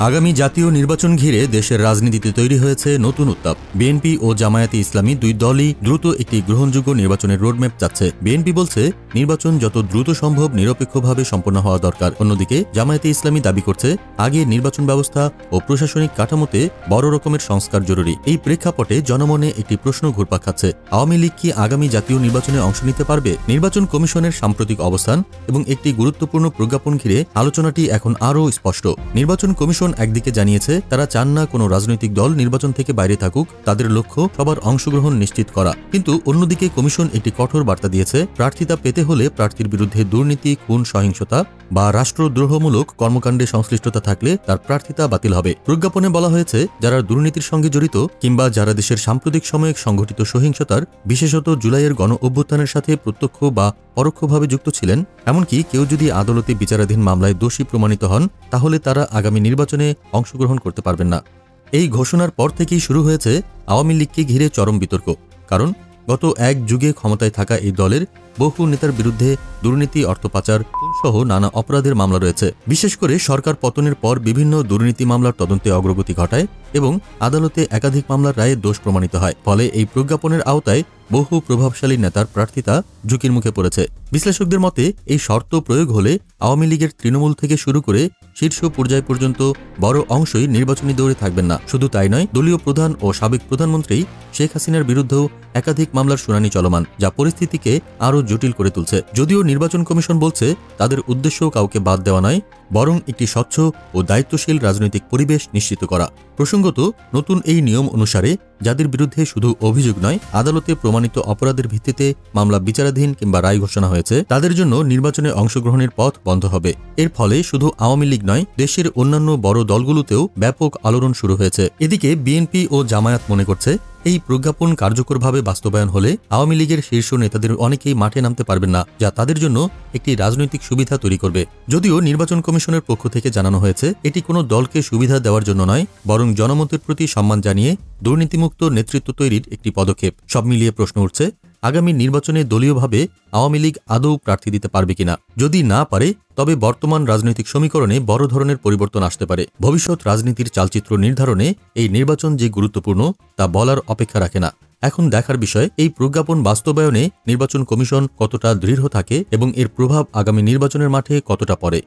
আগামী জাতীয় নির্বাচন ঘিরে দেশের রাজনীতিতে তৈরি হয়েছে নতুন উত্তাপ। বিএনপি ও জামায়াতে ইসলামী দুই দলই দ্রুত একটি গ্রহণযোগ্য নির্বাচনের রোডম্যাপ চাচ্ছে। বিএনপি বলছে নির্বাচন যত দ্রুত সম্ভব নিরপেক্ষভাবে সম্পন্ন হওয়া দরকার। অন্যদিকে জামায়াতে ইসলামী দাবি করছে আগে নির্বাচন ব্যবস্থা ও প্রশাসনিক কাঠামোতে বড় রকমের সংস্কার জরুরি। এই প্রেক্ষাপটে জনমনে একটি প্রশ্ন ঘুরপাক খাচ্ছে, আওয়ামী লীগ কি আগামী জাতীয় নির্বাচনে অংশ নিতে পারবে? নির্বাচন কমিশনের সাম্প্রতিক অবস্থান এবং একটি গুরুত্বপূর্ণ প্রজ্ঞাপন ঘিরে আলোচনাটি এখন আরও স্পষ্ট। নির্বাচন কমিশন একদিকে জানিয়েছে তারা চান না কোনো রাজনৈতিক দল নির্বাচন থেকে বাইরে থাকুক, তাদের লক্ষ্য সবার অংশগ্রহণ নিশ্চিত করা। কিন্তু অন্যদিকে কমিশন একটি কঠোর বার্তা দিয়েছে, প্রার্থিতা পেতে হলে প্রার্থীর বিরুদ্ধে দুর্নীতি, খুন, সহিংসতা বা রাষ্ট্রদ্রোহমূলক কর্মকাণ্ডে সংশ্লিষ্টতা থাকলে তার প্রার্থিতা বাতিল হবে। প্রজ্ঞাপনে বলা হয়েছে যারা দুর্নীতির সঙ্গে জড়িত কিংবা যারা দেশের সাম্প্রতিক সময়ে সংঘটিত সহিংসতার, বিশেষত জুলাইয়ের গণ অভ্যুত্থানের সাথে প্রত্যক্ষ বা পরোক্ষভাবে যুক্ত ছিলেন, এমনকি কেউ যদি আদালতে বিচারাধীন মামলায় দোষী প্রমাণিত হন, তাহলে তারা আগামী নির্বাচনে অংশগ্রহণ করতে পারবেন না। এই ঘোষণার পর থেকেই শুরু হয়েছে আওয়ামী লীগকে ঘিরে চরম বিতর্ক। কারণ গত এক যুগে ক্ষমতায় থাকা এই দলের বহু নেতার বিরুদ্ধে দুর্নীতি, অর্থ পাচার, খুনসহ নানা অপরাধের মামলা রয়েছে। বিশেষ করে সরকার পতনের পর বিভিন্ন দুর্নীতি মামলার তদন্তে অগ্রগতি ঘটায় এবং আদালতে একাধিক মামলার রায়ে দোষ প্রমাণিত হয়। ফলে এই প্রজ্ঞাপনের আওতায় বহু প্রভাবশালী নেতার প্রার্থিতা ঝুঁকির মুখে পড়েছে। বিশ্লেষকদের মতে এই শর্ত প্রয়োগ হলে আওয়ামী লীগের তৃণমূল থেকে শুরু করে শীর্ষ পর্যায় পর্যন্ত বড় অংশই নির্বাচনী দৌড়ে থাকবেন না। শুধু তাই নয়, দলীয় প্রধান ও সাবেক প্রধানমন্ত্রী শেখ হাসিনার বিরুদ্ধেও একাধিক মামলার শুনানি চলমান, যা পরিস্থিতিকে আরও জটিল করে তুলছে। যদিও নির্বাচন কমিশন বলছে তাদের উদ্দেশ্য কাউকে বাদ দেওয়া নয়, বরং একটি স্বচ্ছ ও দায়িত্বশীল রাজনৈতিক পরিবেশ নিশ্চিত করা। প্রসঙ্গত, নতুন এই নিয়ম অনুসারে যাদের বিরুদ্ধে শুধু অভিযোগ নয়, আদালতে প্রমাণিত অপরাধের ভিত্তিতে মামলা বিচারাধীন কিংবা রায় ঘোষণা হয়েছে, তাদের জন্য নির্বাচনে অংশগ্রহণের পথ বন্ধ হবে। এর ফলে শুধু আওয়ামী লীগ নয়, দেশের অন্যান্য বড় দলগুলোতেও ব্যাপক আলোড়ন শুরু হয়েছে। এদিকে বিএনপি ও জামায়াত মনে করছে এই প্রজ্ঞাপন কার্যকরভাবে বাস্তবায়ন হলে আওয়ামী লীগের শীর্ষ নেতাদের অনেকেই মাঠে নামতে পারবেন না, যা তাদের জন্য একটি রাজনৈতিক সুবিধা তৈরি করবে। যদিও নির্বাচন কমিশনের পক্ষ থেকে জানানো হয়েছে এটি কোনো দলকে সুবিধা দেওয়ার জন্য নয়, বরং জনমতের প্রতি সম্মান জানিয়ে দুর্নীতিমুক্ত নেতৃত্ব তৈরির একটি পদক্ষেপ। সব মিলিয়ে প্রশ্ন উঠছে, আগামী নির্বাচনে দলীয়ভাবে আওয়ামী লীগ আদৌ প্রার্থী দিতে পারবে কিনা? যদি না পারে, তবে বর্তমান রাজনৈতিক সমীকরণে বড় ধরনের পরিবর্তন আসতে পারে। ভবিষ্যৎ রাজনীতির চালচিত্র নির্ধারণে এই নির্বাচন যে গুরুত্বপূর্ণ তা বলার অপেক্ষা রাখে না। এখন দেখার বিষয় এই প্রজ্ঞাপন বাস্তবায়নে নির্বাচন কমিশন কতটা দৃঢ় থাকে এবং এর প্রভাব আগামী নির্বাচনের মাঠে কতটা পড়ে।